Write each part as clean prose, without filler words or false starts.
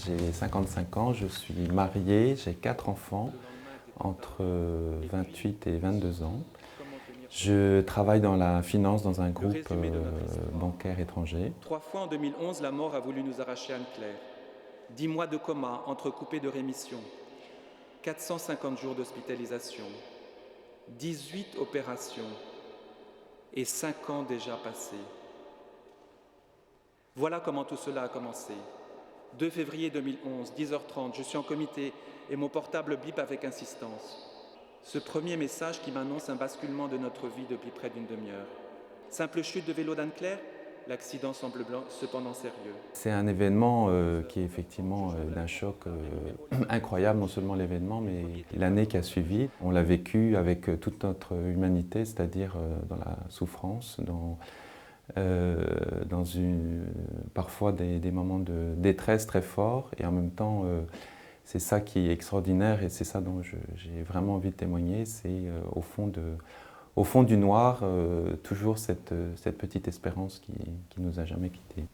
J'ai 55 ans, je suis marié, j'ai 4 enfants, entre 28 et 22 ans. Je travaille dans la finance dans un groupe bancaire étranger. 3 fois en 2011, la mort a voulu nous arracher Anne-Claire. 10 mois de coma entrecoupés de rémission. 450 jours d'hospitalisation. 18 opérations. Et 5 ans déjà passés. Voilà comment tout cela a commencé. 2 février 2011, 10h30, je suis en comité et mon portable bip avec insistance. Ce premier message qui m'annonce un basculement de notre vie depuis près d'une demi-heure. Simple chute de vélo d'Anne-Claire, l'accident semble cependant sérieux. C'est un événement qui est effectivement d'un choc incroyable, non seulement l'événement, mais l'année qui a suivi. On l'a vécu avec toute notre humanité, c'est-à-dire dans la souffrance, parfois des moments de détresse très forts, et en même temps, c'est ça qui est extraordinaire et c'est ça dont j'ai vraiment envie de témoigner, c'est au fond du noir, toujours cette petite espérance qui nous a jamais quittés.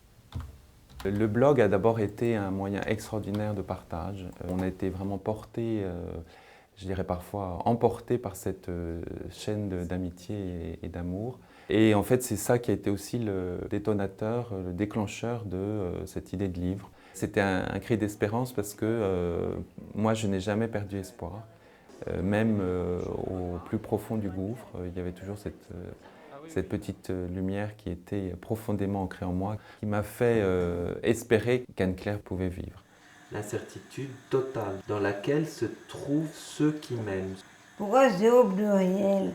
Le blog a d'abord été un moyen extraordinaire de partage. On a été vraiment porté, je dirais parfois emporté par cette chaîne d'amitié et d'amour. Et en fait, c'est ça qui a été aussi le détonateur, le déclencheur de cette idée de livre. C'était un cri d'espérance parce que moi, je n'ai jamais perdu espoir. Même au plus profond du gouffre, il y avait toujours cette petite lumière qui était profondément ancrée en moi, qui m'a fait espérer qu'Anne-Claire pouvait vivre. L'incertitude totale dans laquelle se trouvent ceux qui m'aiment. Pourquoi c'est au pluriel?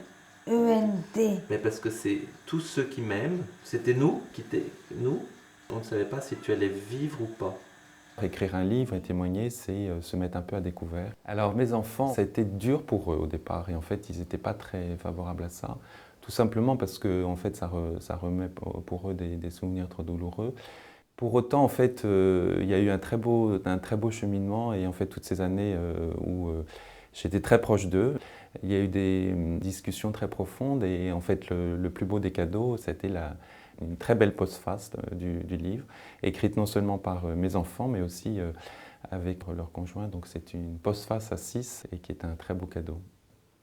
ENT. Mais parce que c'est tous ceux qui m'aiment, c'était nous. On ne savait pas si tu allais vivre ou pas. Écrire un livre et témoigner, c'est se mettre un peu à découvert. Alors mes enfants, ça a été dur pour eux au départ et en fait ils n'étaient pas très favorables à ça. Tout simplement parce que en fait, ça remet pour eux des souvenirs trop douloureux. Pour autant, en fait, il y a eu un très beau cheminement et en fait toutes ces années où j'étais très proche d'eux. Il y a eu des discussions très profondes et en fait le plus beau des cadeaux, c'était une très belle postface du livre, écrite non seulement par mes enfants, mais aussi avec leur conjoint. Donc c'est une postface à 6 et qui est un très beau cadeau.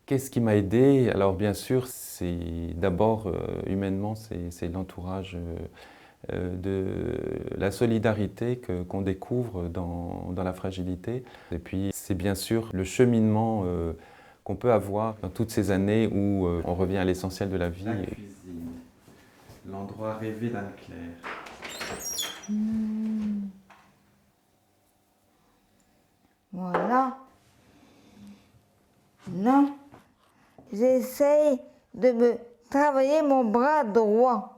Qu'est-ce qui m'a aidé? Alors bien sûr, c'est d'abord humainement, c'est l'entourage, de la solidarité qu'on découvre dans la fragilité. Et puis c'est bien sûr le cheminement qu'on peut avoir dans toutes ces années où on revient à l'essentiel de la vie. La cuisine, l'endroit rêvé d'Anne-Claire. Voilà. Non. J'essaye de me travailler mon bras droit.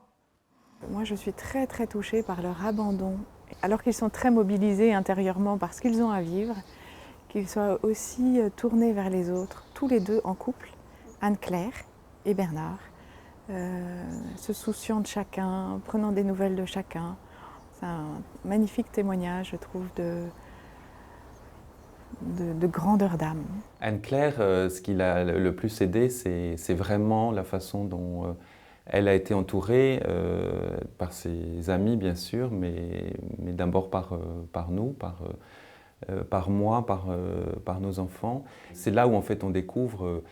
Moi, je suis très très touchée par leur abandon, alors qu'ils sont très mobilisés intérieurement par ce qu'ils ont à vivre, qu'ils soient aussi tournés vers les autres, tous les deux en couple, Anne-Claire et Bernard, se souciant de chacun, prenant des nouvelles de chacun. C'est un magnifique témoignage, je trouve, de grandeur d'âme. Anne-Claire, ce qui l'a le plus aidée, c'est vraiment la façon dont elle a été entourée par ses amis, bien sûr, mais d'abord par nous, par moi, par nos enfants. C'est là où en fait on découvre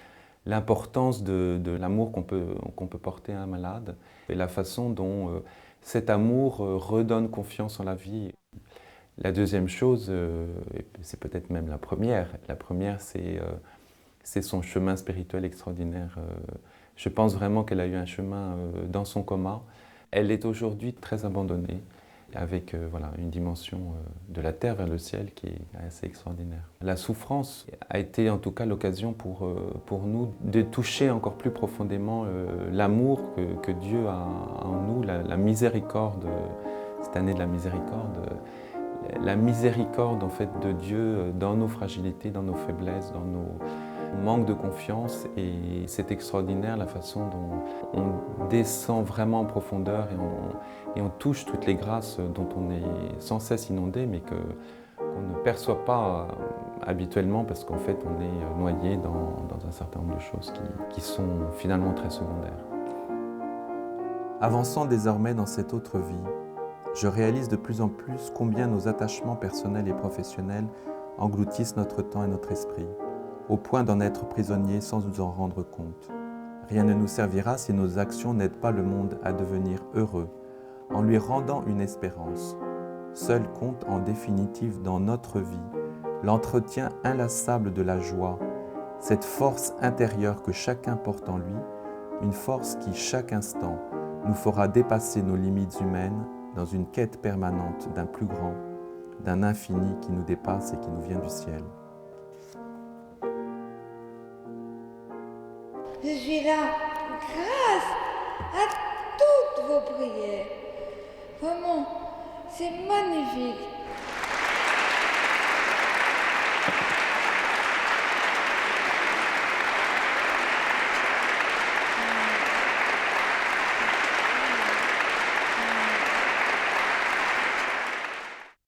l'importance de l'amour qu'on peut porter à un malade et la façon dont cet amour redonne confiance en la vie. La deuxième chose, c'est peut-être même la première c'est son chemin spirituel extraordinaire. Je pense vraiment qu'elle a eu un chemin dans son coma. Elle est aujourd'hui très abandonnée, avec voilà, une dimension de la terre vers le ciel qui est assez extraordinaire. La souffrance a été en tout cas l'occasion pour nous de toucher encore plus profondément l'amour que Dieu a en nous, la miséricorde, cette année de la miséricorde en fait, de Dieu dans nos fragilités, dans nos faiblesses, dans nos manques de confiance. Et c'est extraordinaire la façon dont on descend vraiment en profondeur et on touche toutes les grâces dont on est sans cesse inondé, mais qu'on ne perçoit pas habituellement parce qu'en fait on est noyé dans un certain nombre de choses qui sont finalement très secondaires. Avançant désormais dans cette autre vie, je réalise de plus en plus combien nos attachements personnels et professionnels engloutissent notre temps et notre esprit, au point d'en être prisonniers sans nous en rendre compte. Rien ne nous servira si nos actions n'aident pas le monde à devenir heureux, en lui rendant une espérance. Seul compte en définitive dans notre vie l'entretien inlassable de la joie, cette force intérieure que chacun porte en lui, une force qui, chaque instant, nous fera dépasser nos limites humaines dans une quête permanente d'un plus grand, d'un infini qui nous dépasse et qui nous vient du ciel. Je suis là grâce à toutes vos prières. Vraiment, c'est magnifique.